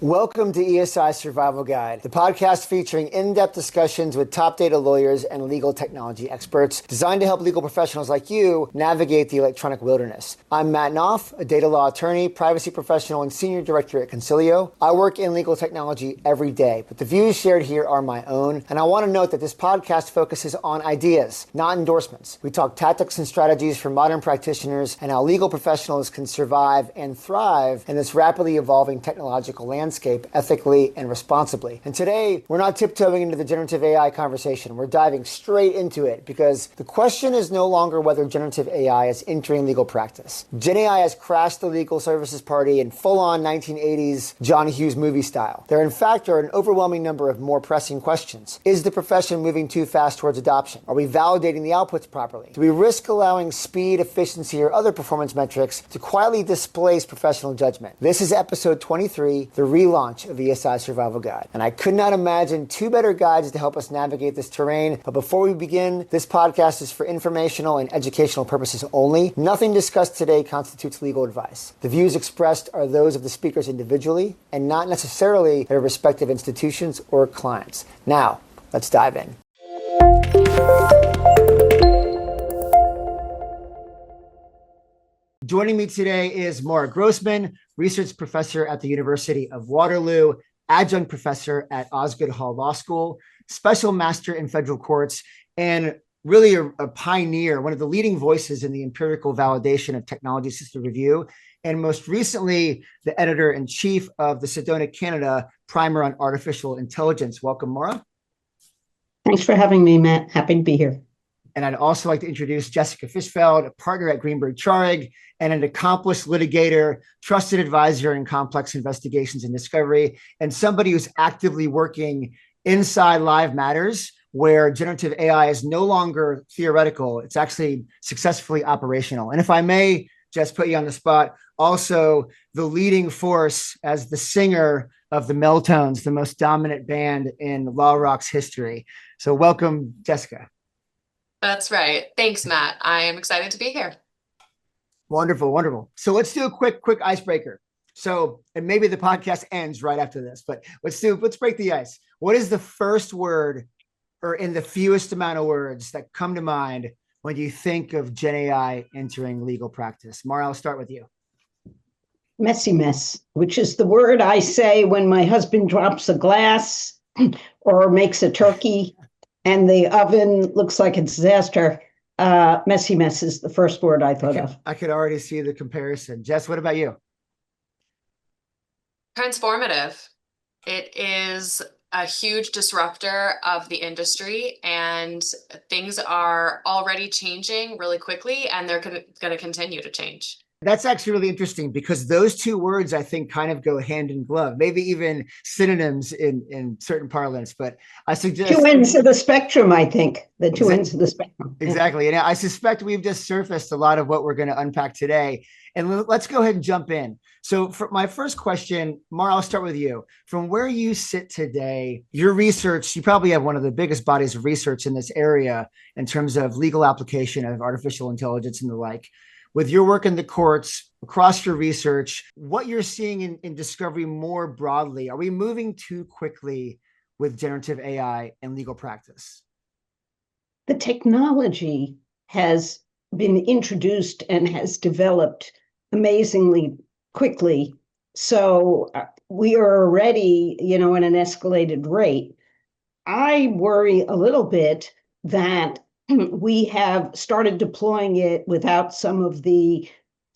Welcome to ESI Survival Guide, the podcast featuring in-depth discussions with top data lawyers and legal technology experts designed to help legal professionals like you navigate the electronic wilderness. I'm Matt Knopf, a data law attorney, privacy professional, and senior director at Concilio. I work in legal technology every day, but the views shared here are my own, and I want to note that this podcast focuses on ideas, not endorsements. We talk tactics and strategies for modern practitioners and how legal professionals can survive and thrive in this rapidly evolving technological landscape ethically and responsibly. And today, we're not tiptoeing into the generative AI conversation. We're diving straight into it because the question is no longer whether generative AI is entering legal practice. GenAI has crashed the legal services party in full-on 1980s John Hughes movie style. There, in fact, are an overwhelming number of more pressing questions. Is the profession moving too fast towards adoption? Are we validating the outputs properly? Do we risk allowing speed, efficiency, or other performance metrics to quietly displace professional judgment? This is episode 23, the relaunch of ESI Survival Guide. And I could not imagine two better guides to help us navigate this terrain. But before we begin, this podcast is for informational and educational purposes only. Nothing discussed today constitutes legal advice. The views expressed are those of the speakers individually and not necessarily their respective institutions or clients. Now, let's dive in. Joining me today is Maura Grossman, research professor at the University of Waterloo, adjunct professor at Osgoode Hall Law School, special master in federal courts, and really a pioneer, one of the leading voices in the empirical validation of technology system review, and most recently, the editor-in-chief of the Sedona Canada Primer on Artificial Intelligence. Welcome, Maura. Thanks for having me, Matt. Happy to be here. And I'd also like to introduce Jessica Fishfeld, a partner at Greenberg Traurig and an accomplished litigator, trusted advisor in complex investigations and discovery, and somebody who's actively working inside live matters where generative AI is no longer theoretical. It's actually successfully operational. And if I may just put you on the spot, also the leading force as the singer of the Meltones, the most dominant band in Law Rock's history. So welcome, Jessica. That's right. Thanks, Matt. I am excited to be here. Wonderful, wonderful. So let's do a quick icebreaker. So, and maybe the podcast ends right after this, but let's break the ice. What is the first word or in the fewest amount of words that come to mind when you think of GenAI entering legal practice? Maura, I'll start with you. Messy mess, which is the word I say when my husband drops a glass or makes a turkey and the oven looks like a disaster. Messy mess is the first word I thought of. I could already see the comparison. Jess, what about you? Transformative. It is a huge disruptor of the industry, and things are already changing really quickly, and they're going to continue to change. That's actually really interesting because those two words, I think, kind of go hand in glove, maybe even synonyms in certain parlance. But I suggest two ends of the spectrum, I think, the two ends of the spectrum. Exactly. And I suspect we've just surfaced a lot of what we're going to unpack today. And let's go ahead and jump in. So for my first question, Maura, I'll start with you. From where you sit today, your research, you probably have one of the biggest bodies of research in this area in terms of legal application of artificial intelligence and the like. With your work in the courts, across your research, what you're seeing in discovery more broadly, are we moving too quickly with generative AI in legal practice? The technology has been introduced and has developed amazingly quickly. So we are already, at an escalated rate. I worry a little bit that we have started deploying it without some of the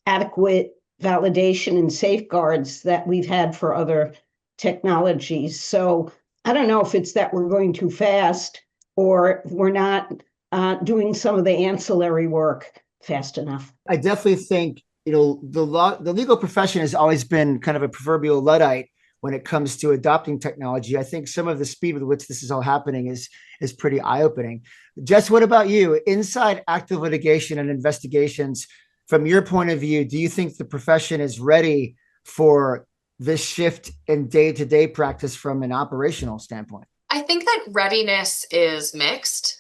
adequate validation and safeguards that we've had for other technologies. So I don't know if it's that we're going too fast or we're not doing some of the ancillary work fast enough. I definitely think, the legal profession has always been kind of a proverbial Luddite when it comes to adopting technology. I think some of the speed with which this is all happening is pretty eye-opening. Jess, what about you? Inside active litigation and investigations, from your point of view, do you think the profession is ready for this shift in day-to-day practice from an operational standpoint? I think that readiness is mixed.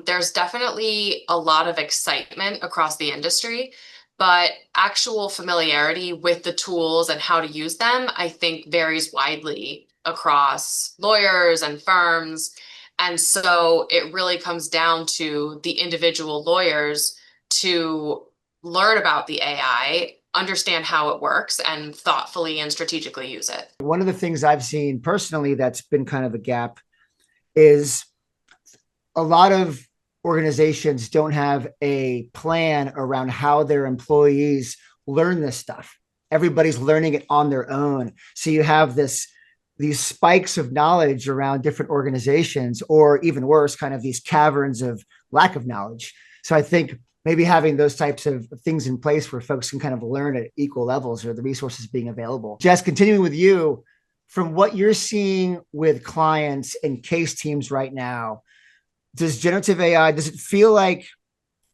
There's definitely a lot of excitement across the industry. but actual familiarity with the tools and how to use them, I think varies widely across lawyers and firms. And so it really comes down to the individual lawyers to learn about the AI, understand how it works, and thoughtfully and strategically use it. One of the things I've seen personally that's been kind of a gap is a lot of organizations don't have a plan around how their employees learn this stuff. Everybody's learning it on their own. So you have these spikes of knowledge around different organizations, or even worse, kind of these caverns of lack of knowledge. So I think maybe having those types of things in place where folks can kind of learn at equal levels, or the resources being available. Jess, continuing with you, from what you're seeing with clients and case teams right now, does generative AI, does it feel like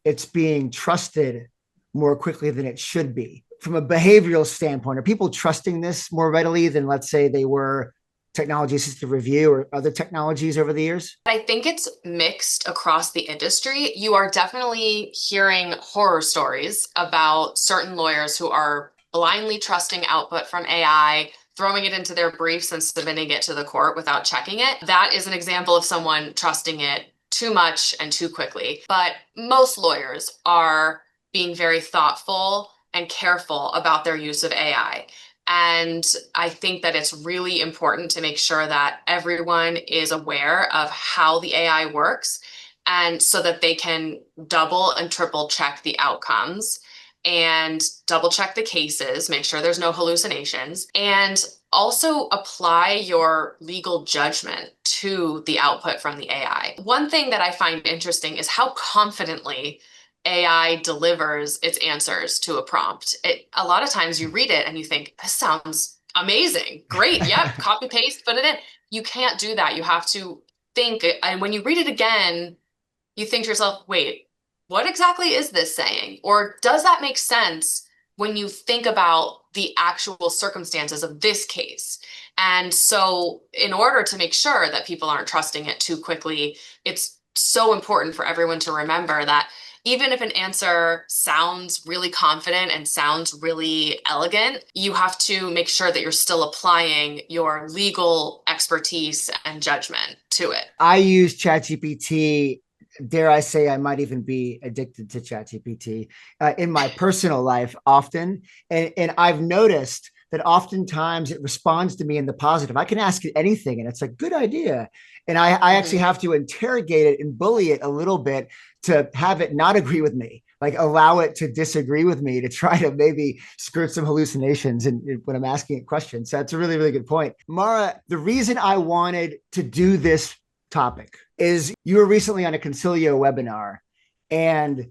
it's being trusted more quickly than it should be? From a behavioral standpoint, are people trusting this more readily than, let's say, they were technology assisted review or other technologies over the years? I think it's mixed across the industry. You are definitely hearing horror stories about certain lawyers who are blindly trusting output from AI, throwing it into their briefs and submitting it to the court without checking it. That is an example of someone trusting it too much and too quickly. But most lawyers are being very thoughtful and careful about their use of AI. And I think that it's really important to make sure that everyone is aware of how the AI works, and so that they can double and triple check the outcomes and double check the cases, make sure there's no hallucinations, and also apply your legal judgment to the output from the AI. One thing that I find interesting is how confidently AI delivers its answers to a prompt. A lot of times you read it and you think, this sounds amazing. Great. Yep. Copy paste, put it in. You can't do that. You have to think. And when you read it again, you think to yourself, wait, what exactly is this saying? Or does that make sense when you think about the actual circumstances of this case? And so in order to make sure that people aren't trusting it too quickly, it's so important for everyone to remember that even if an answer sounds really confident and sounds really elegant, you have to make sure that you're still applying your legal expertise and judgment to it. I use ChatGPT. Dare I say I might even be addicted to ChatGPT in my personal life often. And I've noticed that oftentimes it responds to me in the positive. I can ask it anything and it's a good idea. And I actually have to interrogate it and bully it a little bit to have it not agree with me, like allow it to disagree with me, to try to maybe skirt some hallucinations when I'm asking it questions. So that's a really, really good point. Maura, the reason I wanted to do this topic is you were recently on a Concilio webinar, and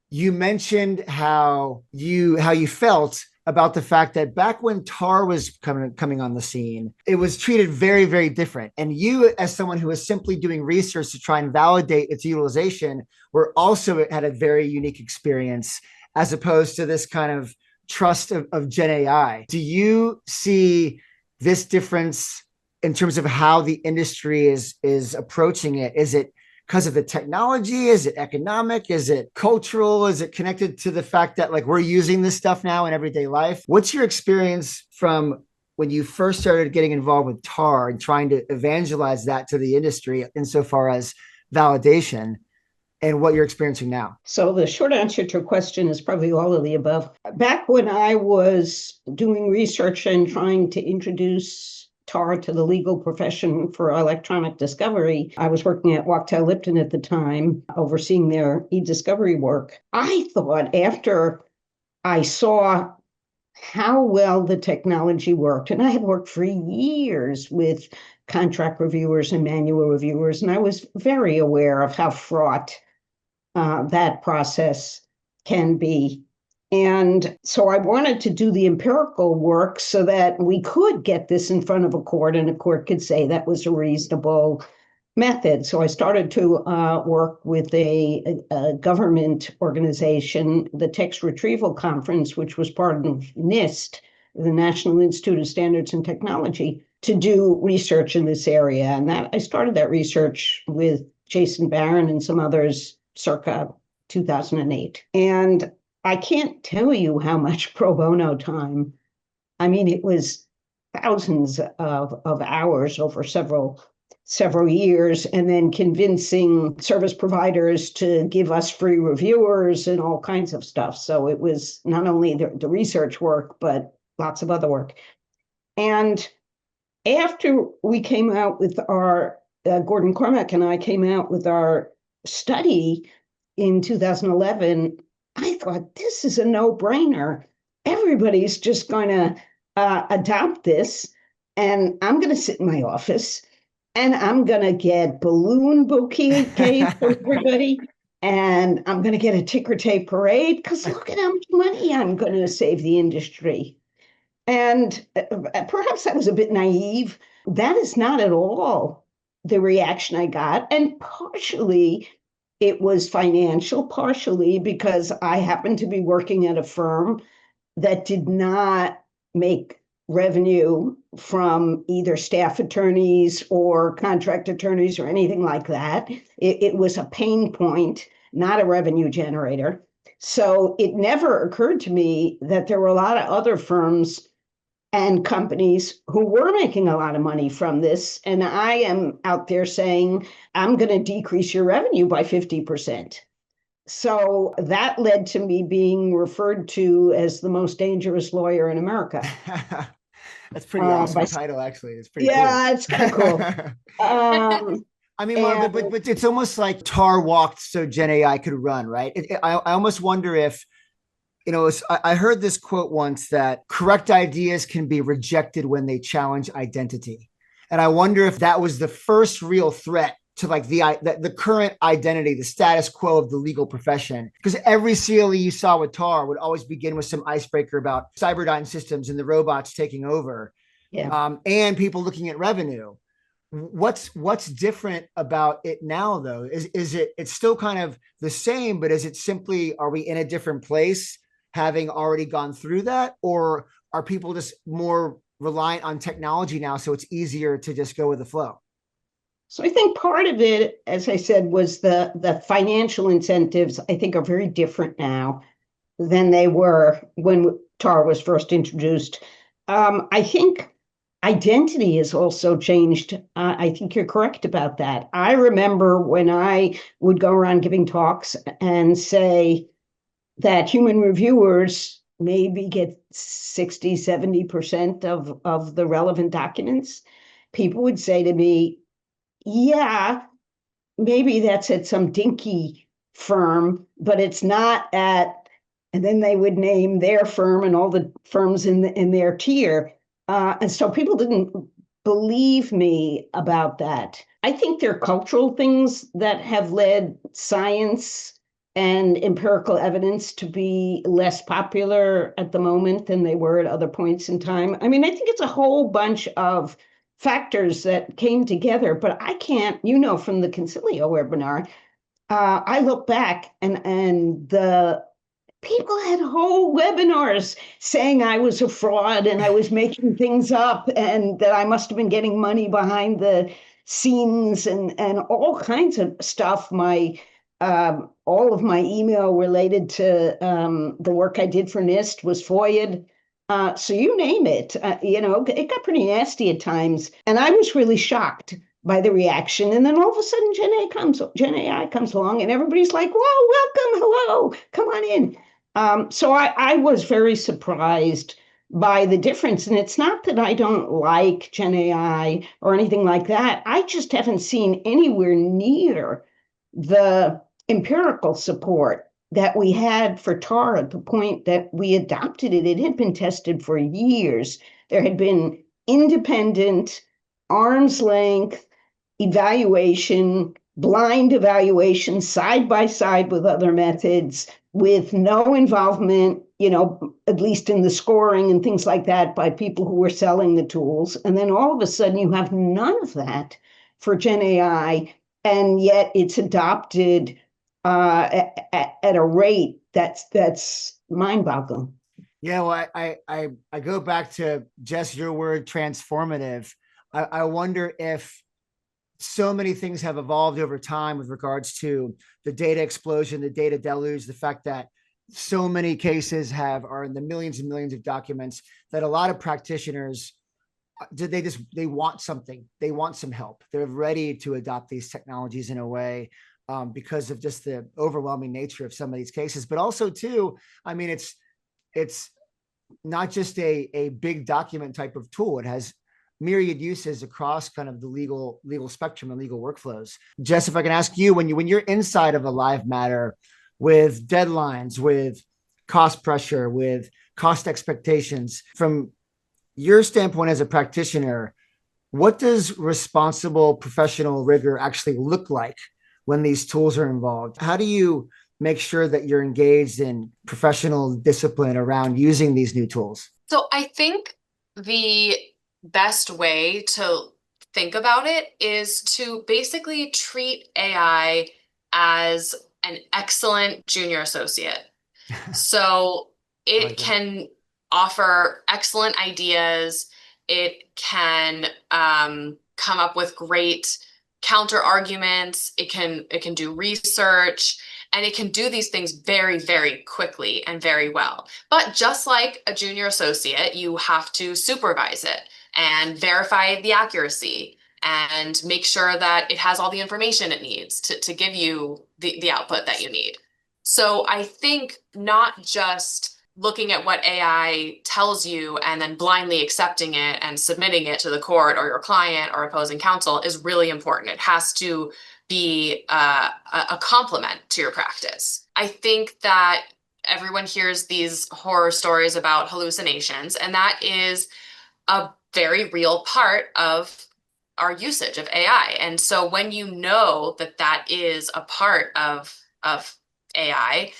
you mentioned how you felt about the fact that back when tar was coming on the scene, it was treated very, very different. And you, as someone who was simply doing research to try and validate its utilization, were also had a very unique experience, as opposed to this kind of trust of GenAI. Do you see this difference in terms of how the industry is approaching it? Is it because of the technology? Is it economic? Is it cultural? Is it connected to the fact that like we're using this stuff now in everyday life? What's your experience from when you first started getting involved with tar and trying to evangelize that to the industry insofar as validation, and what you're experiencing now? So the short answer to your question is probably all of the above. Back when I was doing research and trying to introduce tar to the legal profession for electronic discovery, I was working at Wachtell Lipton at the time, overseeing their e-discovery work. I thought, after I saw how well the technology worked, and I had worked for years with contract reviewers and manual reviewers, and I was very aware of how fraught that process can be. And so I wanted to do the empirical work so that we could get this in front of a court and a court could say that was a reasonable method. So I started to work with a government organization, the Text Retrieval Conference, which was part of NIST, the National Institute of Standards and Technology, to do research in this area. And that I started that research with Jason Barron and some others circa 2008. And I can't tell you how much pro bono time. I mean, it was thousands of hours over several years, and then convincing service providers to give us free reviewers and all kinds of stuff. So it was not only the research work, but lots of other work. And after we came out with our, Gordon Cormack and I came out with our study in 2011, I thought, this is a no-brainer. Everybody's just going to adopt this, and I'm going to sit in my office, and I'm going to get balloon bouquets for everybody, and I'm going to get a ticker tape parade, because look at how much money I'm going to save the industry. And perhaps that was a bit naive. That is not at all the reaction I got. And partially it was financial, partially because I happened to be working at a firm that did not make revenue from either staff attorneys or contract attorneys or anything like that. It was a pain point, not a revenue generator. So it never occurred to me that there were a lot of other firms and companies who were making a lot of money from this. And I am out there saying, I'm going to decrease your revenue by 50%. So that led to me being referred to as the most dangerous lawyer in America. That's pretty awesome title, actually. It's pretty cool. Yeah, it's kind of cool. I mean, Maura, but it's almost like Tar walked so GenAI could run, right? I almost wonder if, I heard this quote once that correct ideas can be rejected when they challenge identity. And I wonder if that was the first real threat to like the current identity, the status quo of the legal profession. Because every CLE you saw with Tar would always begin with some icebreaker about Cyberdyne systems and the robots taking over. Yeah. And people looking at revenue. What's different about it now, though? It's still kind of the same, but is it simply, are we in a different place having already gone through that? Or are people just more reliant on technology now, so it's easier to just go with the flow? So I think part of it, as I said, was the financial incentives, I think, are very different now than they were when TAR was first introduced. I think identity has also changed. I think you're correct about that. I remember when I would go around giving talks and say that human reviewers maybe get 60, 70% of the relevant documents, people would say to me, yeah, maybe that's at some dinky firm, but it's not at, and then they would name their firm and all the firms in their tier. And so people didn't believe me about that. I think there are cultural things that have led science and empirical evidence to be less popular at the moment than they were at other points in time. I mean, I think it's a whole bunch of factors that came together, but I can't, from the Concilio webinar, I look back and the people had whole webinars saying I was a fraud and I was making things up and that I must have been getting money behind the scenes and all kinds of stuff. All of my email related to the work I did for NIST was FOIA'd. So you name it, it got pretty nasty at times. And I was really shocked by the reaction. And then all of a sudden, GenAI comes along and everybody's like, whoa, welcome, hello, come on in. So I was very surprised by the difference. And it's not that I don't like GenAI or anything like that. I just haven't seen anywhere near the empirical support that we had for TAR at the point that we adopted it. It had been tested for years. There had been independent, arm's length evaluation, blind evaluation, side by side with other methods, with no involvement, at least in the scoring and things like that, by people who were selling the tools. And then all of a sudden you have none of that for GenAI, and yet it's adopted at a rate that's mind-boggling. Yeah, well, I go back to, Jess, your word, transformative. I wonder if so many things have evolved over time with regards to the data explosion, the data deluge, the fact that so many cases are in the millions and millions of documents that a lot of practitioners they want something, they want some help, they're ready to adopt these technologies in a way, because of just the overwhelming nature of some of these cases. But also too, I mean, it's not just a big document type of tool. It has myriad uses across kind of the legal spectrum and legal workflows. Jess, if I can ask you, when you're inside of a live matter with deadlines, with cost pressure, with cost expectations, from your standpoint as a practitioner, what does responsible professional rigor actually look like when these tools are involved? How do you make sure that you're engaged in professional discipline around using these new tools? So I think the best way to think about it is to basically treat AI as an excellent junior associate. So it can offer excellent ideas. It can come up with great counter arguments. It can do research, and it can do these things very, very quickly and very well. But just like a junior associate, you have to supervise it and verify the accuracy and make sure that it has all the information it needs to give you the output that you need. So I think not just looking at what AI tells you and then blindly accepting it and submitting it to the court or your client or opposing counsel is really important. It has to be a complement to your practice. I think that everyone hears these horror stories about hallucinations, and that is a very real part of our usage of AI. And so when you know that that is a part of AI,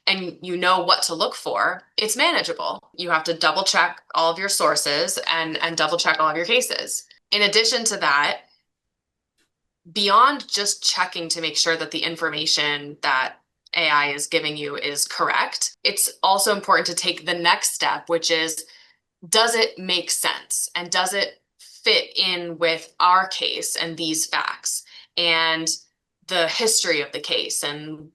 and you know what to look for, it's manageable. You have to double check all of your sources and double check all of your cases. In addition to that, beyond just checking to make sure that the information that AI is giving you is correct, it's also important to take the next step, which is, does it make sense? And does it fit in with our case and these facts and the history of the case and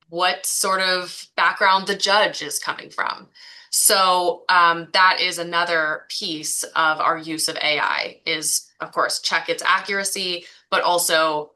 what sort of background the judge is coming from? So that is another piece of our use of AI is, of course, check its accuracy, but also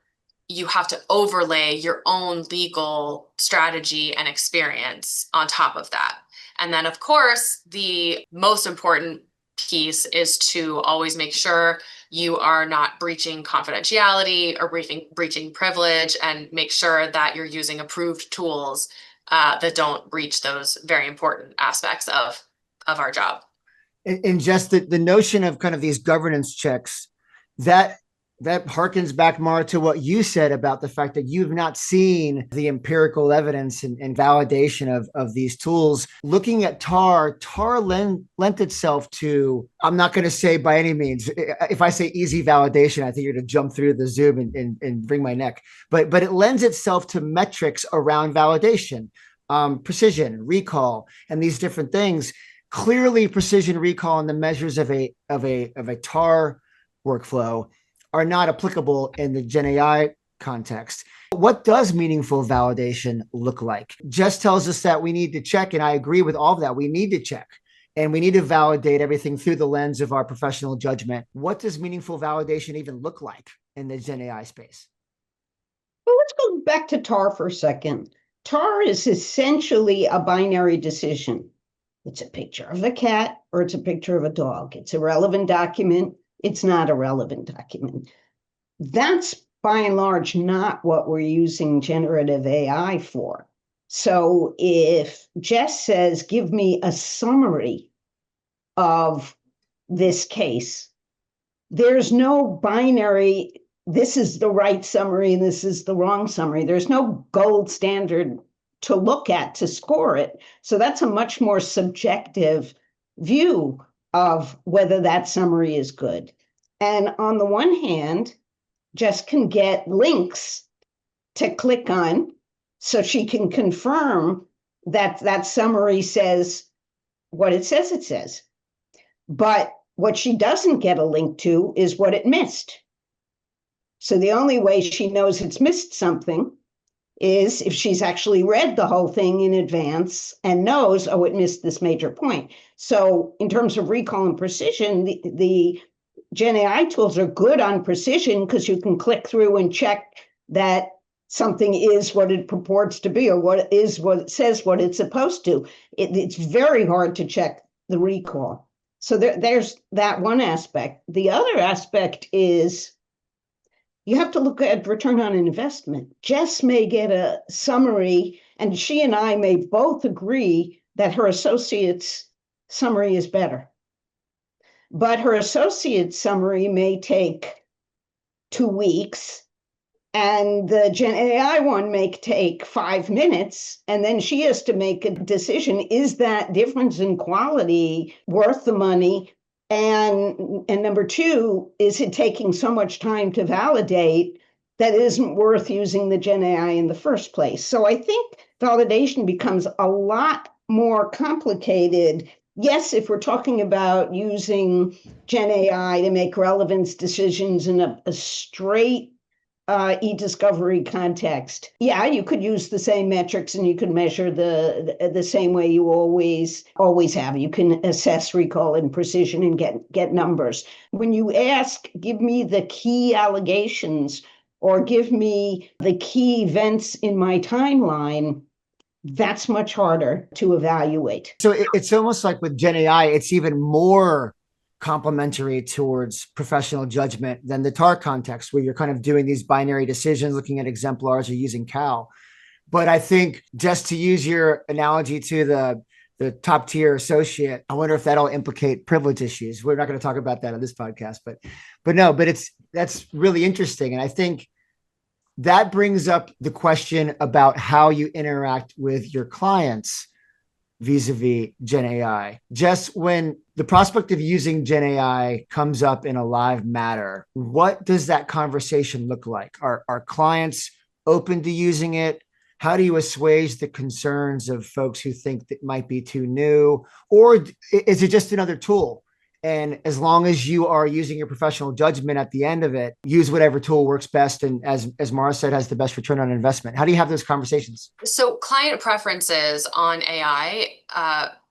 you have to overlay your own legal strategy and experience on top of that. And then, of course, the most important piece is to always make sure you are not breaching confidentiality or breaching privilege, and make sure that you're using approved tools that don't breach those very important aspects of our job. And just the notion of kind of these governance checks, that harkens back, Maura, to what you said about the fact that you've not seen the empirical evidence and validation of these tools. Looking at TAR lent itself to, I'm not going to say by any means, if I say easy validation, I think you're going to jump through the Zoom and bring my neck. But it lends itself to metrics around validation, precision, recall, and these different things. Clearly, precision, recall, and the measures of a TAR workflow are not applicable in the GenAI context. What does meaningful validation look like? Jess tells us that we need to check, and I agree with all of that. We need to check, and we need to validate everything through the lens of our professional judgment. What does meaningful validation even look like in the GenAI space? Well, let's go back to TAR for a second. TAR is essentially a binary decision. It's a picture of a cat or it's a picture of a dog. It's a relevant document. It's not a relevant document. That's by and large not what we're using generative AI for. So if Jess says, give me a summary of this case, there's no binary, this is the right summary and this is the wrong summary. There's no gold standard to look at to score it. So that's a much more subjective view of whether that summary is good. And on the one hand, Jess can get links to click on so she can confirm that that summary says what it says it says. But what she doesn't get a link to is what it missed. So the only way she knows it's missed something is if she's actually read the whole thing in advance and knows, oh, it missed this major point. So in terms of recall and precision, the Gen AI tools are good on precision because you can click through and check that something is what it purports to be, or what it says what it's supposed to. It's very hard to check the recall. So there's that one aspect. The other aspect is you have to look at return on investment. Jess may get a summary, and she and I may both agree that her associate's summary is better. But her associate's summary may take 2 weeks, and the Gen AI one may take 5 minutes, and then she has to make a decision. Is that difference in quality worth the money? And number 2, is it taking so much time to validate that it isn't worth using the Gen AI in the first place? So I think validation becomes a lot more complicated. Yes, if we're talking about using Gen AI to make relevance decisions in a straight e-discovery context, yeah, you could use the same metrics and you could measure the same way you always have. You can assess recall and precision and get numbers. When you ask, give me the key allegations or give me the key events in my timeline, that's much harder to evaluate. So it's almost like with Gen AI, it's even more complementary towards professional judgment than the TAR context, where you're kind of doing these binary decisions, looking at exemplars or using CAL. But I think, just to use your analogy to the top tier associate, I wonder if that'll implicate privilege issues. We're not going to talk about that on this podcast, but that's really interesting. And I think that brings up the question about how you interact with your clients vis-a-vis Gen AI. Just when the prospect of using Gen AI comes up in a live matter, what does that conversation look like? Are clients open to using it? How do you assuage the concerns of folks who think that might be too new? Or is it just another tool? And as long as you are using your professional judgment at the end of it, use whatever tool works best. And as Maura said, has the best return on investment. How do you have those conversations? So client preferences on AI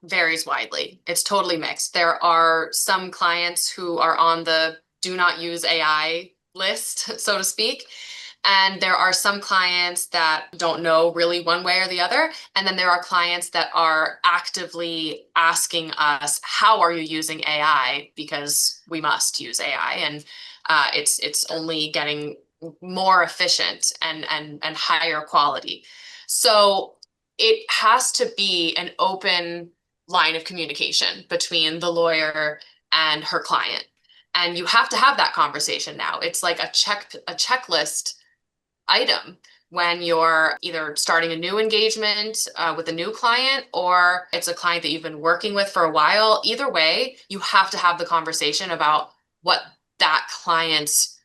varies widely. It's totally mixed. There are some clients who are on the do not use AI list, so to speak. And there are some clients that don't know really one way or the other. And then there are clients that are actively asking us, how are you using AI? Because we must use AI. And it's only getting more efficient and higher quality. So it has to be an open line of communication between the lawyer and her client. And you have to have that conversation now. It's like a checklist item when you're either starting a new engagement with a new client, or it's a client that you've been working with for a while. Either way, you have to have the conversation about what that client's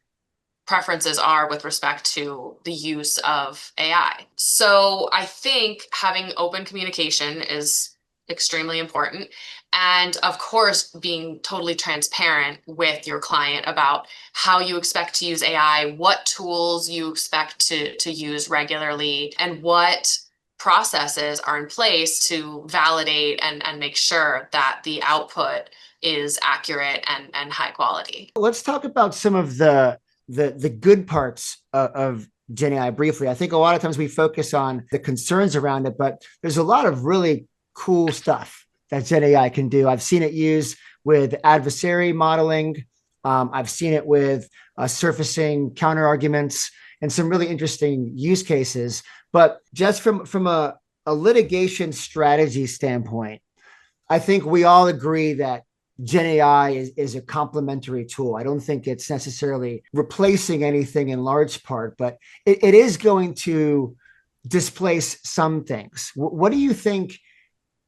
preferences are with respect to the use of AI. So I think having open communication is extremely important. And of course, being totally transparent with your client about how you expect to use AI, what tools you expect to use regularly, and what processes are in place to validate and make sure that the output is accurate and high quality. Let's talk about some of the good parts of Gen AI briefly. I think a lot of times we focus on the concerns around it, but there's a lot of really cool stuff that Gen AI can do. I've seen it used with adversary modeling. I've seen it with surfacing counter arguments and some really interesting use cases. But just from a litigation strategy standpoint, I think we all agree that Gen AI is a complementary tool. I don't think it's necessarily replacing anything in large part, but it is going to displace some things. What do you think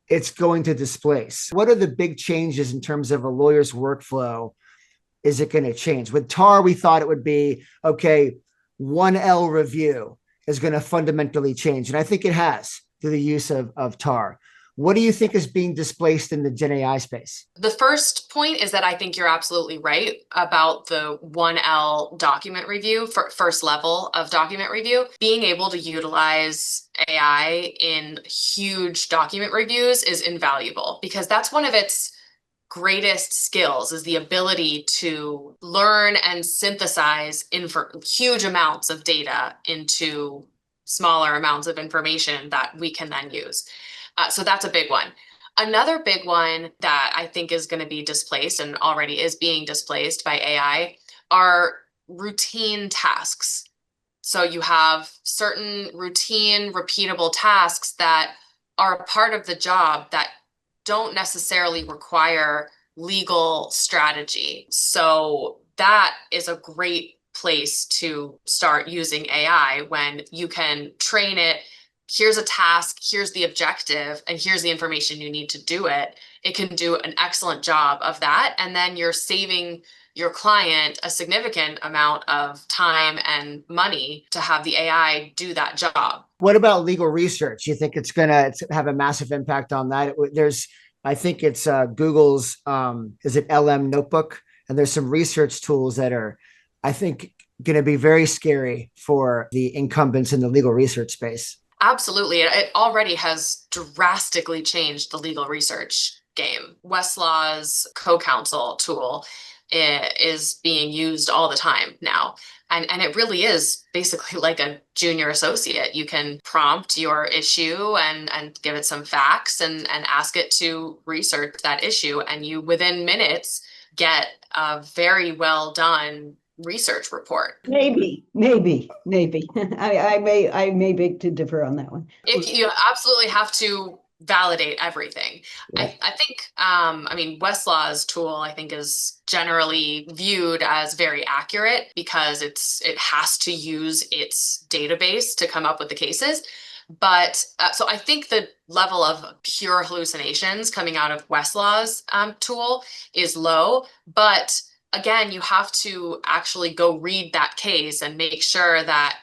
it's going to displace? What are the big changes in terms of a lawyer's workflow? Is it going to change? With TAR, we thought it would be, okay, 1L review is going to fundamentally change. And I think it has through the use of TAR. What do you think is being displaced in the Gen AI space? The first point is that I think you're absolutely right about the 1L document review, first level of document review. Being able to utilize AI in huge document reviews is invaluable because that's one of its greatest skills is the ability to learn and synthesize huge amounts of data into smaller amounts of information that we can then use. So that's a big one. Another big one that I think is going to be displaced and already is being displaced by AI are routine tasks. So you have certain routine, repeatable tasks that are a part of the job that don't necessarily require legal strategy. So that is a great place to start using AI when you can train it. Here's a task, here's the objective, and here's the information you need to do it. It can do an excellent job of that. And then you're saving your client a significant amount of time and money to have the AI do that job. What about legal research? You think it's going to have a massive impact on that? I think it's Google's, is it LM Notebook? And there's some research tools that are, I think, going to be very scary for the incumbents in the legal research space. Absolutely. It already has drastically changed the legal research game. Westlaw's co-counsel tool is being used all the time now. And it really is basically like a junior associate. You can prompt your issue and give it some facts and ask it to research that issue. And you, within minutes, get a very well done research report. Maybe. I may beg to differ on that one. You absolutely have to validate everything. Yeah. I think, Westlaw's tool, I think, is generally viewed as very accurate because it has to use its database to come up with the cases. But so I think the level of pure hallucinations coming out of Westlaw's tool is low, but again, you have to actually go read that case and make sure that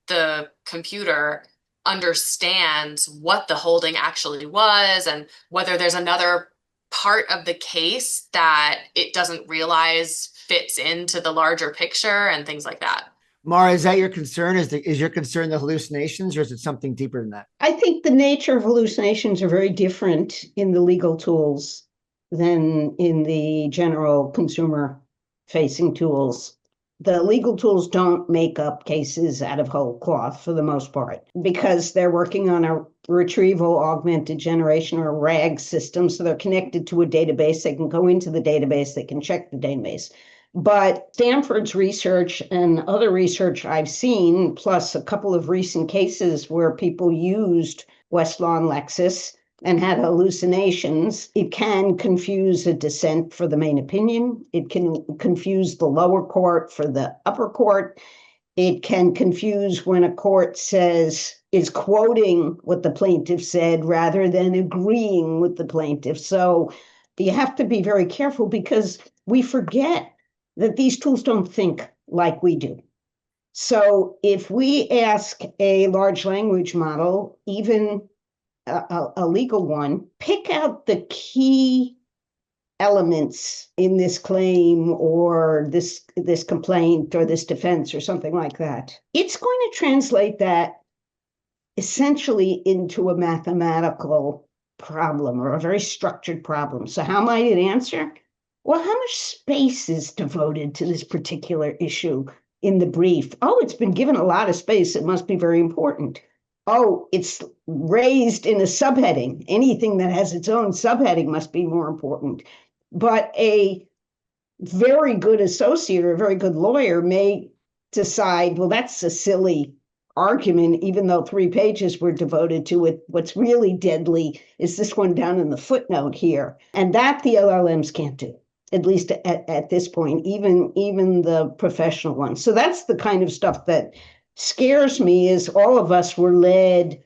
the computer understands what the holding actually was and whether there's another part of the case that it doesn't realize fits into the larger picture and things like that. Maura, is that your concern? Is your concern the hallucinations, or is it something deeper than that? I think the nature of hallucinations are very different in the legal tools than in the general consumer-facing tools. The legal tools don't make up cases out of whole cloth for the most part because they're working on a retrieval augmented generation or RAG system. So they're connected to a database. They can go into the database. They can check the database. But Stanford's research and other research I've seen, plus a couple of recent cases where people used Westlaw and Lexis and had hallucinations, it can confuse a dissent for the main opinion. It can confuse the lower court for the upper court. It can confuse when a court is quoting what the plaintiff said rather than agreeing with the plaintiff. So you have to be very careful because we forget that these tools don't think like we do. So if we ask a large language model, even a legal one, pick out the key elements in this claim or this complaint or this defense or something like that, it's going to translate that essentially into a mathematical problem or a very structured problem. So how might it answer? Well, how much space is devoted to this particular issue in the brief? Oh, it's been given a lot of space. It must be very important. Oh, it's raised in a subheading. Anything that has its own subheading must be more important. But a very good associate or a very good lawyer may decide, well, that's a silly argument, even though 3 pages were devoted to it. What's really deadly is this one down in the footnote here. And that the LLMs can't do, at least at this point, even the professional ones. So that's the kind of stuff that scares me, is all of us were led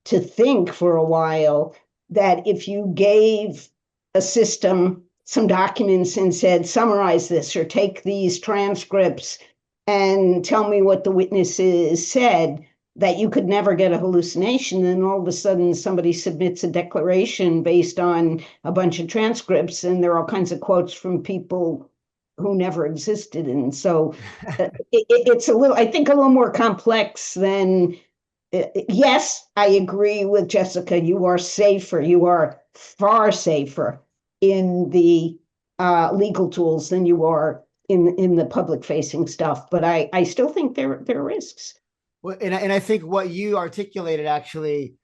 to think for a while that if you gave a system some documents and said, summarize this or take these transcripts and tell me what the witnesses said, that you could never get a hallucination, and all of a sudden somebody submits a declaration based on a bunch of transcripts, and there are all kinds of quotes from people who never existed. And so it's a little, I think, a little more complex than, yes, I agree with Jessica, you are safer, you are far safer in the legal tools than you are in the public facing stuff, but I still think there are risks. Well, and I think what you articulated actually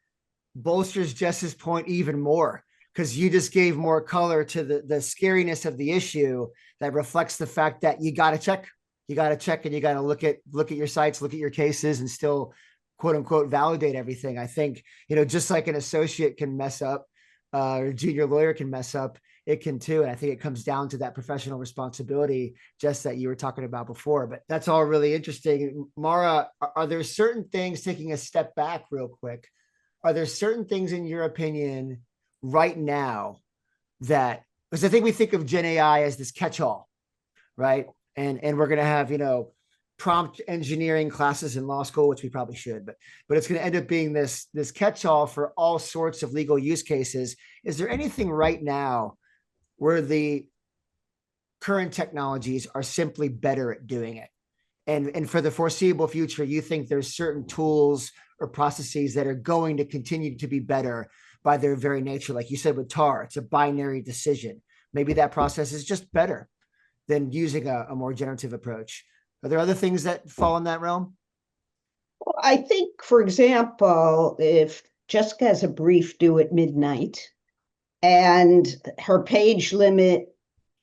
bolsters Jess's point even more, because you just gave more color to the scariness of the issue that reflects the fact that you got to check, and you got to look at your sites, look at your cases, and still quote unquote validate everything. I think, just like an associate can mess up, or a junior lawyer can mess up, it can too. And I think it comes down to that professional responsibility, just that you were talking about before. But that's all really interesting. Maura, are there certain things, taking a step back real quick, are there certain things in your opinion right now that, because I think we think of GenAI as this catch-all, right? And we're going to have, prompt engineering classes in law school, which we probably should, but it's going to end up being this catch-all for all sorts of legal use cases. Is there anything right now where the current technologies are simply better at doing it? And for the foreseeable future, you think there's certain tools or processes that are going to continue to be better by their very nature? Like you said with TAR, it's a binary decision. Maybe that process is just better than using a more generative approach. Are there other things that fall in that realm? Well, I think, for example, if Jessica has a brief due at midnight and her page limit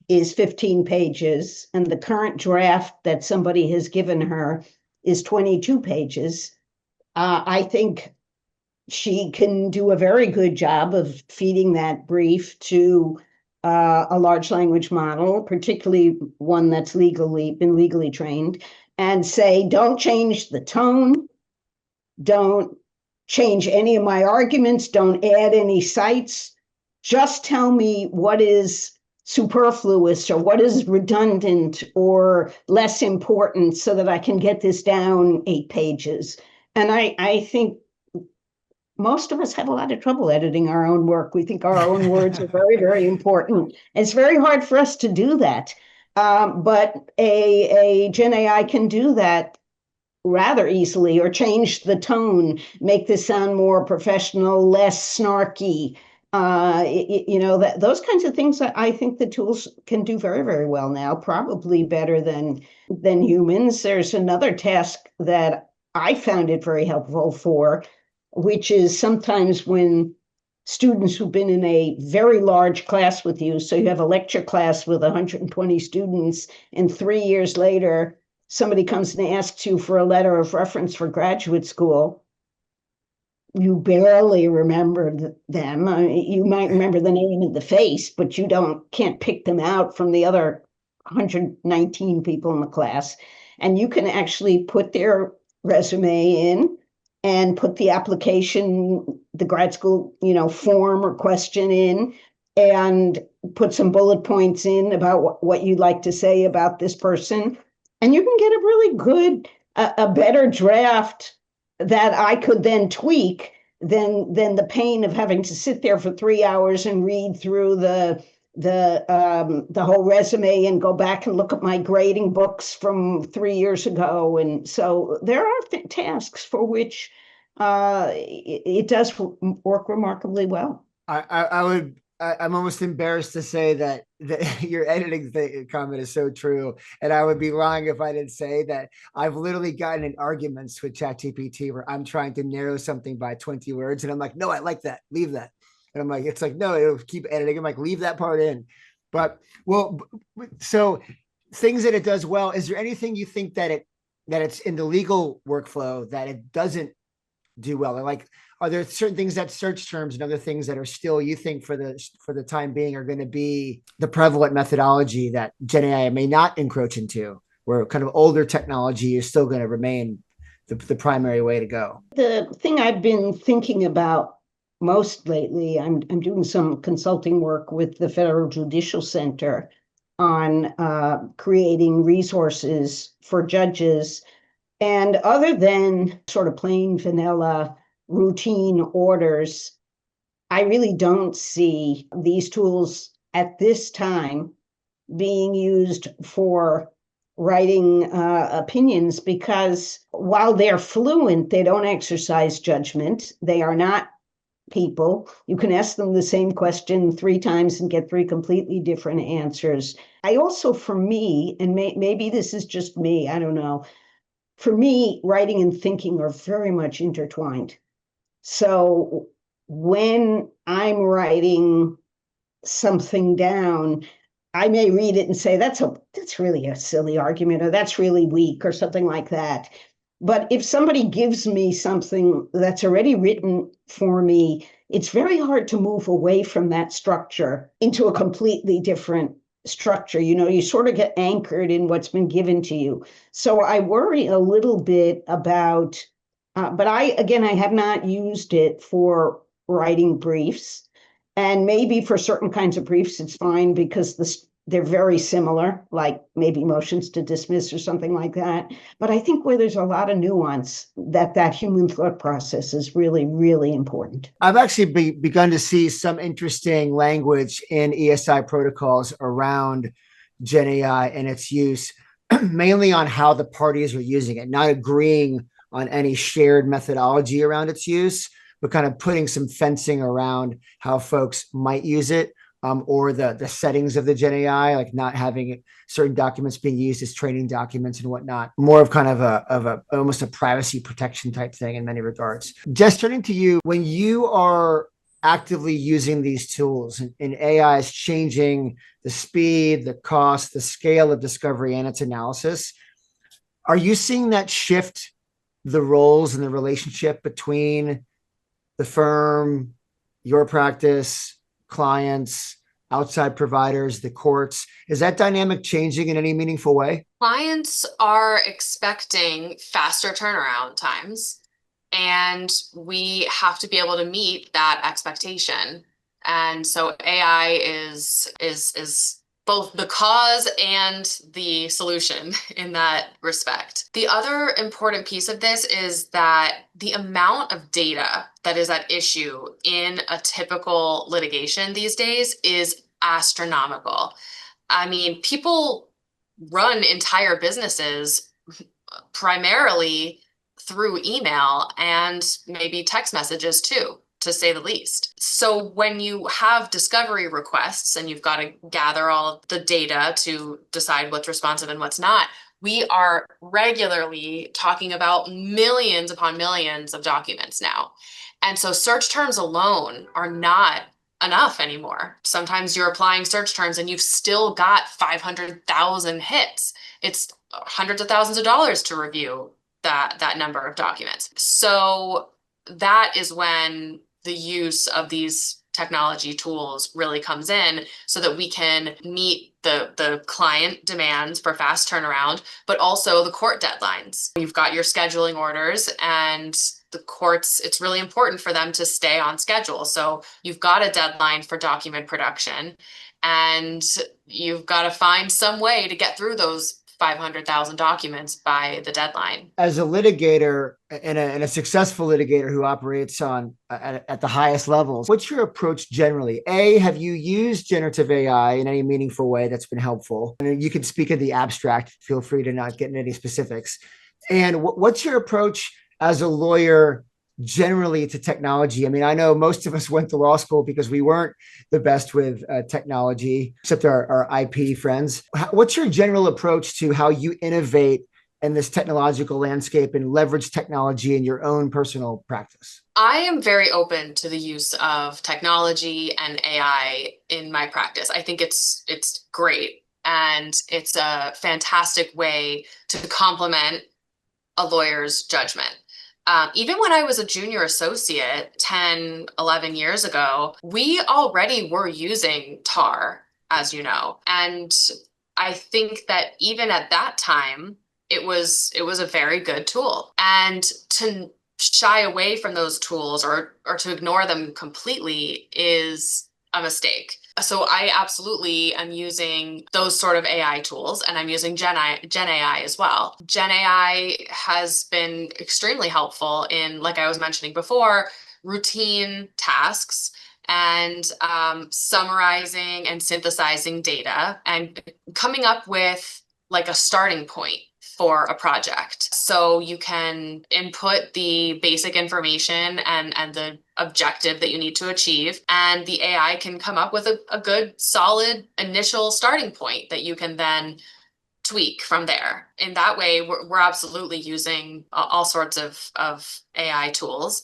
is 15 pages, and the current draft that somebody has given her is 22 pages, I think she can do a very good job of feeding that brief to a large language model, particularly one that's been legally trained, and say, don't change the tone, don't change any of my arguments, don't add any cites, just tell me what is superfluous or what is redundant or less important so that I can get this down 8 pages. And I think most of us have a lot of trouble editing our own work. We think our own words are very, very important. It's very hard for us to do that. But a Gen AI can do that rather easily, or change the tone, make this sound more professional, less snarky. Those kinds of things I think the tools can do very, very well now, probably better than humans. There's another task that I found it very helpful for, which is sometimes when students who've been in a very large class with you, so you have a lecture class with 120 students, and 3 years later, somebody comes and asks you for a letter of reference for graduate school, you barely remember them. You might remember the name and the face, but you can't pick them out from the other 119 people in the class. And you can actually put their resume in and put the application, the grad school, form or question in, and put some bullet points in about what you'd like to say about this person. And you can get a really good, a better draft that I could then tweak than the pain of having to sit there for 3 hours and read through the whole resume and go back and look at my grading books from 3 years ago. And so there are tasks for which it does work remarkably well. I'm almost embarrassed to say that your editing comment is so true. And I would be lying if I didn't say that I've literally gotten in arguments with ChatGPT where I'm trying to narrow something by 20 words. And I'm like, no, I like that. Leave that. And I'm like, it's like, no, it'll keep editing. I'm like, leave that part in. But so things that it does well, is there anything you think that it's in the legal workflow that it doesn't do well? Like, are there certain things that search terms and other things that are still, you think for the time being, are going to be the prevalent methodology that GenAI may not encroach into, where kind of older technology is still going to remain the primary way to go? The thing I've been thinking about most lately, I'm doing some consulting work with the Federal Judicial Center on creating resources for judges And other than sort of plain vanilla routine orders, I really don't see these tools at this time being used for writing opinions, because while they're fluent, they don't exercise judgment. They are not people. You can ask them the same question 3 times and get 3 completely different answers. I also, for me, and maybe this is just me, I don't know, for me, writing and thinking are very much intertwined. So when I'm writing something down, I may read it and say, that's really a silly argument, or that's really weak, or something like that. But if somebody gives me something that's already written for me, it's very hard to move away from that structure into a completely different structure. You sort of get anchored in what's been given to you. So I worry a little bit about, but I have not used it for writing briefs. And maybe for certain kinds of briefs, it's fine because they're very similar, like maybe motions to dismiss or something like that. But I think where there's a lot of nuance, that human thought process is really, really important. I've actually begun to see some interesting language in ESI protocols around GenAI and its use, mainly on how the parties are using it, not agreeing on any shared methodology around its use, but kind of putting some fencing around how folks might use it, or the settings of the GenAI, like not having certain documents being used as training documents and whatnot. More of kind of a almost a privacy protection type thing in many regards. Jess, turning to you, when you are actively using these tools and AI is changing the speed, the cost, the scale of discovery and its analysis, are you seeing that shift the roles and the relationship between the firm, your practice, clients, outside providers, the courts? Is that dynamic changing in any meaningful way? Clients are expecting faster turnaround times, and we have to be able to meet that expectation. And so AI is both the cause and the solution in that respect. The other important piece of this is that the amount of data that is at issue in a typical litigation these days is astronomical. I mean, people run entire businesses primarily through email and maybe text messages too, to say the least. So when you have discovery requests and you've got to gather all of the data to decide what's responsive and what's not, we are regularly talking about millions upon millions of documents now. And so search terms alone are not enough anymore. Sometimes you're applying search terms and you've still got 500,000 hits. It's hundreds of thousands of dollars to review that number of documents. So that is when the use of these technology tools really comes in, so that we can meet the client demands for fast turnaround, but also the court deadlines. You've got your scheduling orders, and the courts, it's really important for them to stay on schedule. So you've got a deadline for document production, and you've got to find some way to get through those 500,000 documents by the deadline. As a litigator and a successful litigator who operates at the highest levels, what's your approach generally? Have you used generative AI in any meaningful way that's been helpful? And you can speak in the abstract. Feel free to not get into any specifics. And what's your approach as a lawyer generally to technology? I mean, I know most of us went to law school because we weren't the best with technology, except our IP friends. What's your general approach to how you innovate in this technological landscape and leverage technology in your own personal practice? I am very open to the use of technology and AI in my practice. I think it's great, and it's a fantastic way to complement a lawyer's judgment. Even when I was a junior associate 10, 11 years ago, we already were using TAR, as you know. And I think that even at that time, it was a very good tool. And to shy away from those tools or to ignore them completely is a mistake. So I absolutely am using those sort of AI tools, and I'm using GenAI as well. GenAI has been extremely helpful in, like I was mentioning before, routine tasks and summarizing and synthesizing data and coming up with like a starting point for a project. So you can input the basic information and the objective that you need to achieve, and the AI can come up with a good, solid initial starting point that you can then tweak from there. In that way, we're absolutely using all sorts of AI tools.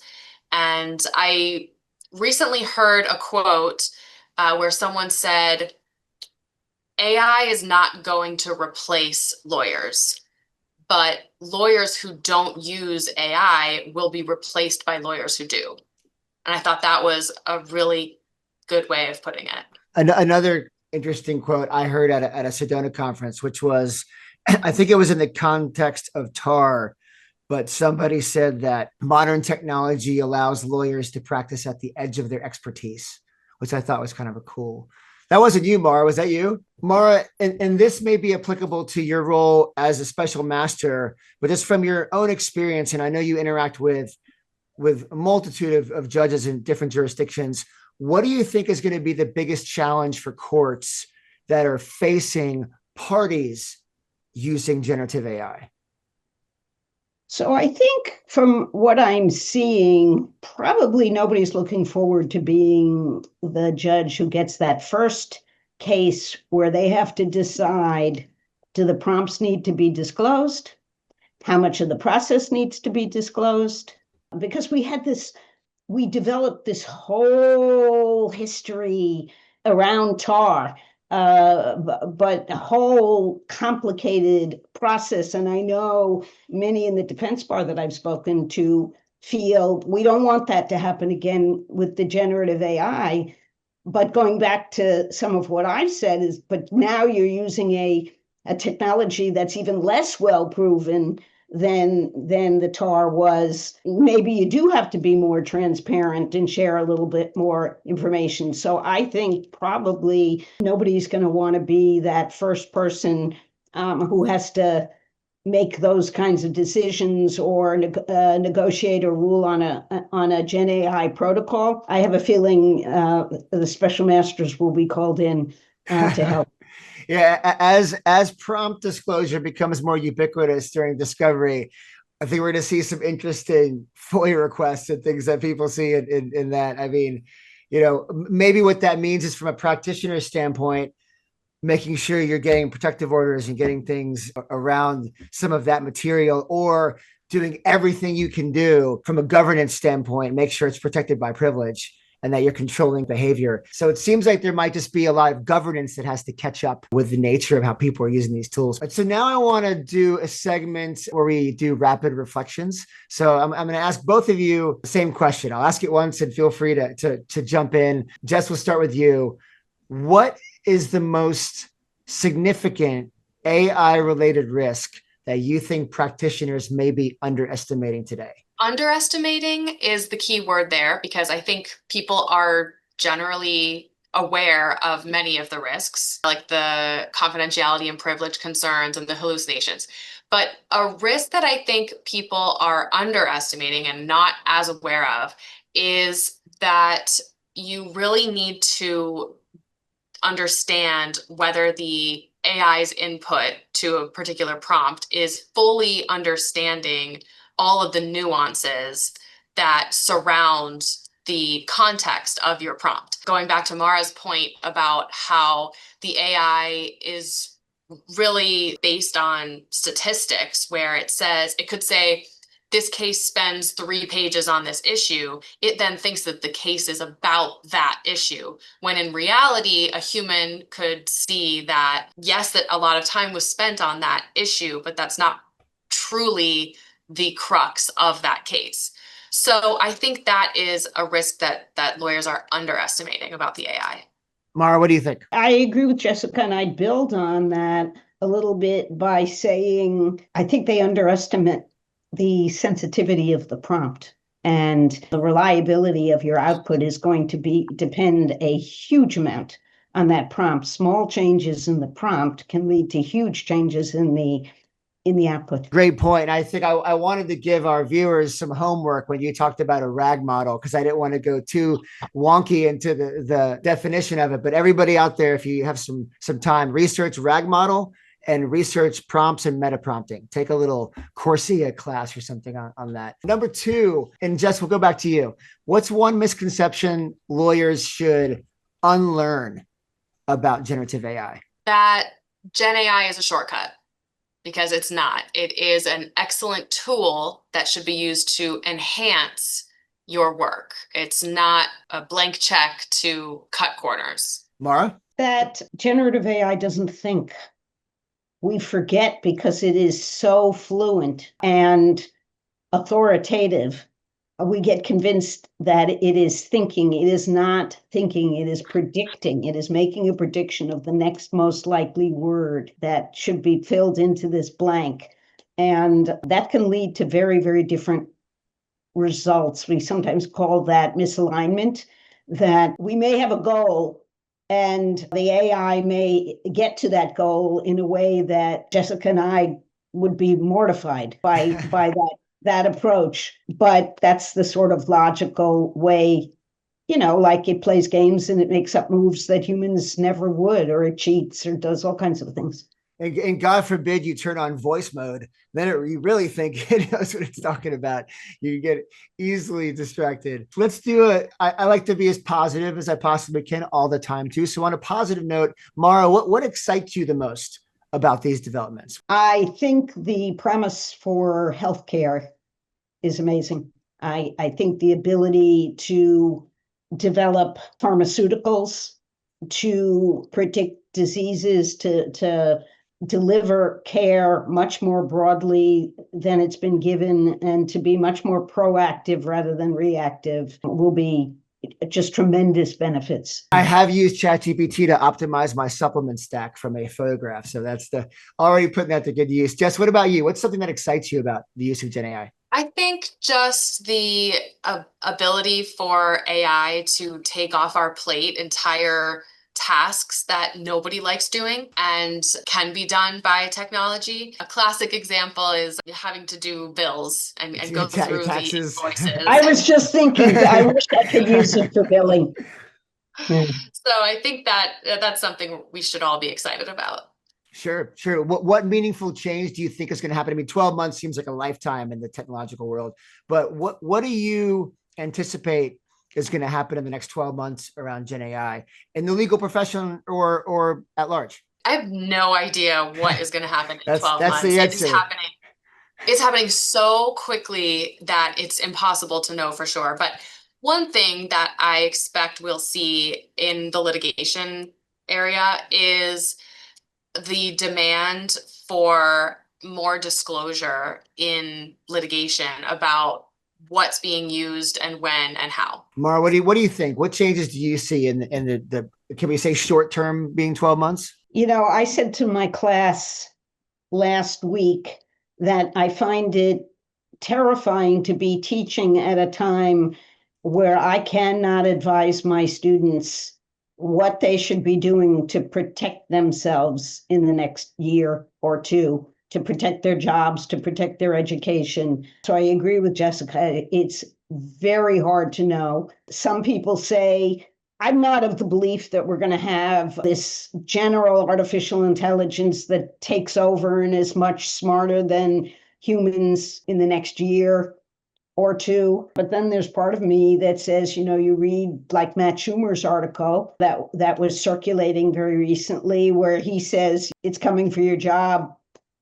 And I recently heard a quote where someone said, AI is not going to replace lawyers, but lawyers who don't use AI will be replaced by lawyers who do. And I thought that was a really good way of putting it. Another interesting quote I heard at a Sedona conference, which was, I think it was in the context of TAR, but somebody said that modern technology allows lawyers to practice at the edge of their expertise, which I thought was kind of a cool. That wasn't you, Maura. Was that you? Maura, and this may be applicable to your role as a special master, but just from your own experience, and I know you interact with a multitude of judges in different jurisdictions, what do you think is going to be the biggest challenge for courts that are facing parties using generative AI? So I think from what I'm seeing, probably nobody's looking forward to being the judge who gets that first case where they have to decide, do the prompts need to be disclosed? How much of the process needs to be disclosed? Because we developed this whole history around TAR, but a whole complicated process. And I know many in the defense bar that I've spoken to feel we don't want that to happen again with the generative AI. But going back to some of what I've said is, but now you're using a technology that's even less well proven than the TAR was. Maybe you do have to be more transparent and share a little bit more information. So I think probably nobody's going to want to be that first person who has to make those kinds of decisions or negotiate or rule on a Gen AI protocol. I have a feeling the special masters will be called in to help. Yeah, as prompt disclosure becomes more ubiquitous during discovery, I think we're going to see some interesting FOIA requests and things that people see in that. I mean, maybe what that means is from a practitioner standpoint, making sure you're getting protective orders and getting things around some of that material, or doing everything you can do from a governance standpoint, make sure it's protected by privilege and that you're controlling behavior. So it seems like there might just be a lot of governance that has to catch up with the nature of how people are using these tools. So now I want to do a segment where we do rapid reflections. So I'm going to ask both of you the same question. I'll ask it once and feel free to jump in. Jess, we'll start with you. What is the most significant AI-related risk that you think practitioners may be underestimating today? Underestimating is the key word there, because I think people are generally aware of many of the risks, like the confidentiality and privilege concerns and the hallucinations. But a risk that I think people are underestimating and not as aware of is that you really need to understand whether the AI's input to a particular prompt is fully understanding all of the nuances that surround the context of your prompt. Going back to Maura's point about how the AI is really based on statistics, where it could say, this case spends 3 pages on this issue, it then thinks that the case is about that issue. When in reality, a human could see that, yes, that a lot of time was spent on that issue, but that's not truly the crux of that case. So I think that is a risk that lawyers are underestimating about the AI. Maura, what do you think? I agree with Jessica, and I'd build on that a little bit by saying I think they underestimate the sensitivity of the prompt. And the reliability of your output is going to depend a huge amount on that prompt. Small changes in the prompt can lead to huge changes in the output. Great point. I think I wanted to give our viewers some homework when you talked about a RAG model, because I didn't want to go too wonky into the definition of it. But everybody out there, if you have some time, research RAG model and research prompts and meta prompting. Take a little Coursera class or something on that. Number two, and Jess, we'll go back to you. What's one misconception lawyers should unlearn about generative AI? That Gen AI is a shortcut, because it's not. It is an excellent tool that should be used to enhance your work. It's not a blank check to cut corners. Maura? That generative AI doesn't think. We forget because it is so fluent and authoritative. We get convinced that it is thinking. It is not thinking, it is predicting. It is making a prediction of the next most likely word that should be filled into this blank. And that can lead to very, very different results. We sometimes call that misalignment, that we may have a goal and the AI may get to that goal in a way that Jessica and I would be mortified by that approach. But that's the sort of logical way, like it plays games and it makes up moves that humans never would, or it cheats or does all kinds of things. And God forbid you turn on voice mode, then you really think it knows what it's talking about. You get easily distracted. Let's do it. I like to be as positive as I possibly can all the time too. So on a positive note, Maura, what excites you the most about these developments? I think the premise for healthcare is amazing. I think the ability to develop pharmaceuticals, to predict diseases, to deliver care much more broadly than it's been given, and to be much more proactive rather than reactive will be just tremendous benefits. I have used ChatGPT to optimize my supplement stack from a photograph. So that's already putting that to good use. Jess, what about you? What's something that excites you about the use of GenAI? I think just the ability for AI to take off our plate entire tasks that nobody likes doing and can be done by technology. A classic example is having to do bills and go through the invoices. I was just thinking, I wish I could use it for billing. So I think that's something we should all be excited about. Sure. What meaningful change do you think is going to happen? I mean, 12 months seems like a lifetime in the technological world, but what do you anticipate is going to happen in the next 12 months around Gen AI in the legal profession or at large? I have no idea what is going to happen in 12 that's months. The answer. It's happening so quickly that it's impossible to know for sure. But one thing that I expect we'll see in the litigation area is the demand for more disclosure in litigation about what's being used and when and how. Maura, what do you think? What changes do you see in the can we say short term being 12 months? I said to my class last week that I find it terrifying to be teaching at a time where I cannot advise my students what they should be doing to protect themselves in the next year or two, to protect their jobs, to protect their education. So I agree with Jessica. It's very hard to know. Some people say, I'm not of the belief that we're going to have this general artificial intelligence that takes over and is much smarter than humans in the next year or two. But then there's part of me that says, you read like Matt Schumer's article that was circulating very recently, where he says it's coming for your job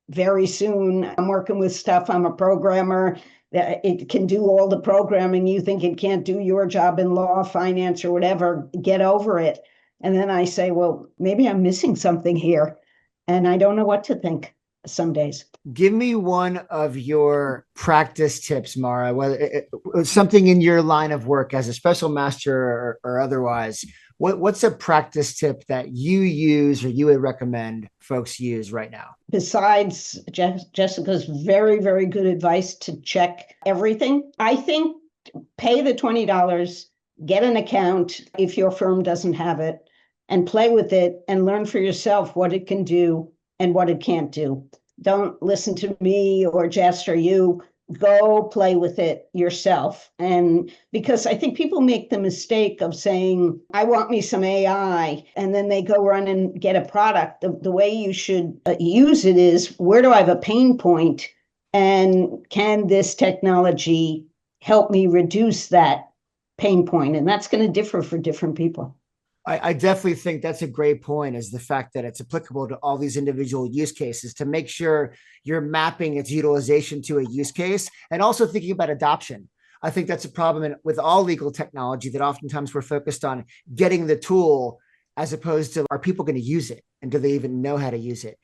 very soon. I'm working with stuff. I'm a programmer. It can do all the programming. You think it can't do your job in law, finance, or whatever. Get over it. And then I say, well, maybe I'm missing something here. And I don't know what to think some days. Give me one of your practice tips, Maura, whether it's something in your line of work as a special master or otherwise. What's a practice tip that you use or you would recommend folks use right now? Besides Jessica's very, very good advice to check everything, I think pay the $20, get an account if your firm doesn't have it, and play with it and learn for yourself what it can do and what it can't do. Don't listen to me or Jess or you. Go play with it yourself. And because I think people make the mistake of saying, I want me some AI, and then they go run and get a product. The way you should use it is, where do I have a pain point? And can this technology help me reduce that pain point? And that's going to differ for different people. I definitely think that's a great point, is the fact that it's applicable to all these individual use cases, to make sure you're mapping its utilization to a use case and also thinking about adoption. I think that's a problem with all legal technology, that oftentimes we're focused on getting the tool as opposed to, are people going to use it? And do they even know how to use it?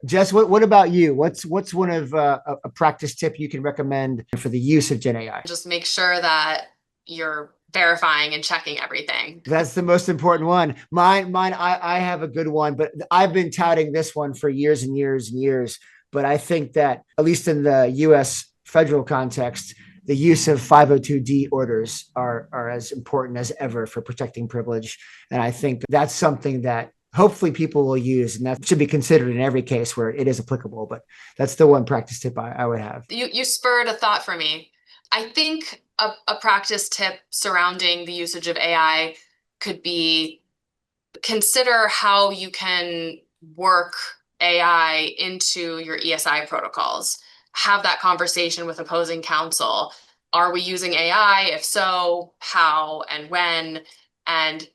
Jess, what about you? What's one of a practice tip you can recommend for the use of GenAI? Just make sure that you're verifying and checking everything. That's the most important one. Mine, I have a good one, but I've been touting this one for years and years and years. But I think that, at least in the US federal context, the use of 502D orders are as important as ever for protecting privilege. And I think that's something that hopefully people will use, and that should be considered in every case where it is applicable. But that's the one practice tip I would have. You spurred a thought for me. I think a practice tip surrounding the usage of AI could be, consider how you can work AI into your ESI protocols. Have that conversation with opposing counsel. Are we using AI? If so, how and when? And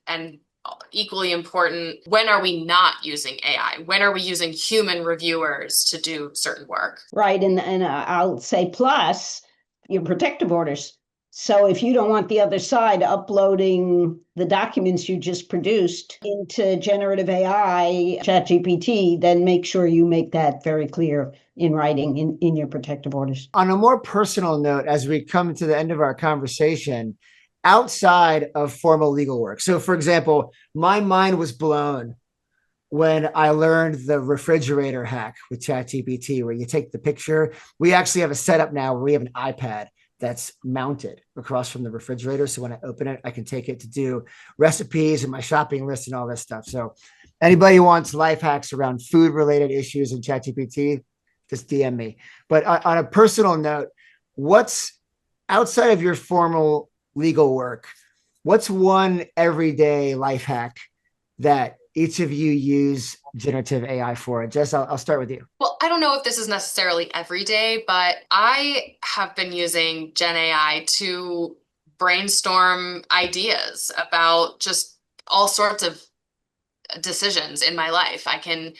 equally important, when are we not using AI? When are we using human reviewers to do certain work? Right. And I'll say, plus your protective orders. So if you don't want the other side uploading the documents you just produced into generative AI, ChatGPT, then make sure you make that very clear in writing in your protective orders. On a more personal note, as we come to the end of our conversation, outside of formal legal work. So for example, my mind was blown when I learned the refrigerator hack with ChatGPT, where you take the picture. We actually have a setup now where we have an iPad that's mounted across from the refrigerator. So when I open it, I can take it to do recipes and my shopping list and all this stuff. So anybody who wants life hacks around food related issues in ChatGPT, just DM me. But on a personal note, what's outside of your formal legal work, what's one everyday life hack that each of you use generative AI for? Jess, I'll start with you. Well, I don't know if this is necessarily every day, but I have been using GenAI to brainstorm ideas about just all sorts of decisions in my life. I can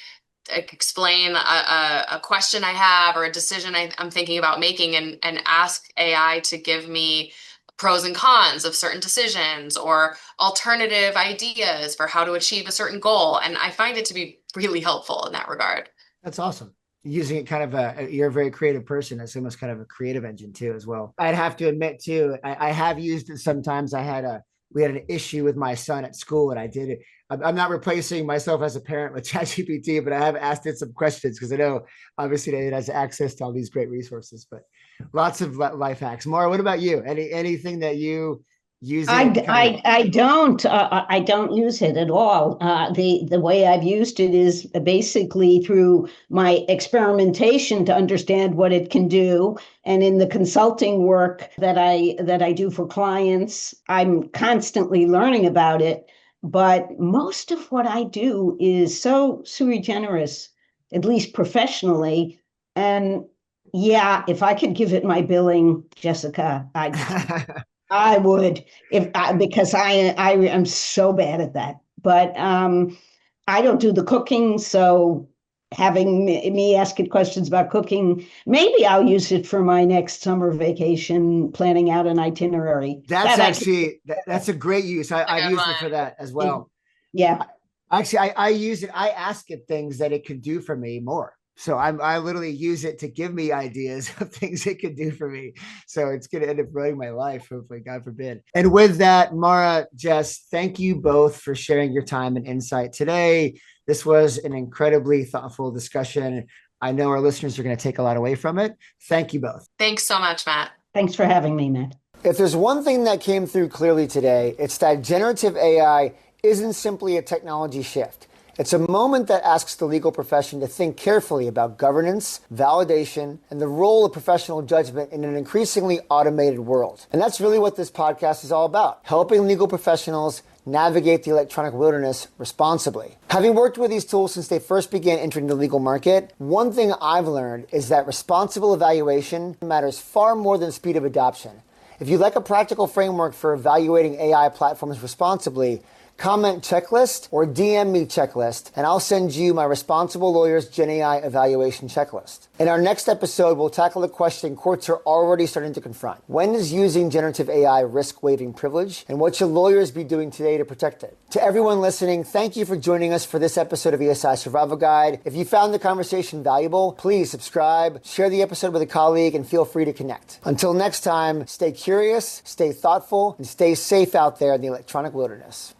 explain a question I have or a decision I'm thinking about making, and ask AI to give me pros and cons of certain decisions or alternative ideas for how to achieve a certain goal. And I find it to be really helpful in that regard. That's awesome. Using it kind of you're a very creative person. It's almost kind of a creative engine too, as well. I'd have to admit too, I have used it sometimes. We had an issue with my son at school, and I did it. I'm not replacing myself as a parent with ChatGPT, but I have asked it some questions because I know obviously it has access to all these great resources, but lots of life hacks. Maura, what about you? Anything that you use? I don't use it at all. The way I've used it is basically through my experimentation to understand what it can do. And in the consulting work that I do for clients, I'm constantly learning about it. But most of what I do is so sui generis, at least professionally. And yeah, if I could give it my billing, Jessica, I would, because I am so bad at that. But I don't do the cooking, so having me ask it questions about cooking, maybe I'll use it for my next summer vacation, planning out an itinerary. That's a great use. I've used it for that as well. Yeah. Actually, I use it. I ask it things that it could do for me more. So I literally use it to give me ideas of things it could do for me. So it's going to end up ruining my life, hopefully, God forbid. And with that, Maura, Jess, thank you both for sharing your time and insight today. This was an incredibly thoughtful discussion. I know our listeners are going to take a lot away from it. Thank you both. Thanks so much, Matt. Thanks for having me, Matt. If there's one thing that came through clearly today, it's that generative AI isn't simply a technology shift. It's a moment that asks the legal profession to think carefully about governance, validation, and the role of professional judgment in an increasingly automated world. And that's really what this podcast is all about, helping legal professionals navigate the electronic wilderness responsibly. Having worked with these tools since they first began entering the legal market, one thing I've learned is that responsible evaluation matters far more than speed of adoption. If you'd like a practical framework for evaluating AI platforms responsibly, comment checklist or DM me checklist, and I'll send you my Responsible Lawyers GenAI evaluation checklist. In our next episode, we'll tackle a question courts are already starting to confront. When is using generative AI risk waiving privilege, and what should lawyers be doing today to protect it? To everyone listening, thank you for joining us for this episode of ESI Survival Guide. If you found the conversation valuable, please subscribe, share the episode with a colleague, and feel free to connect. Until next time, stay curious, stay thoughtful, and stay safe out there in the electronic wilderness.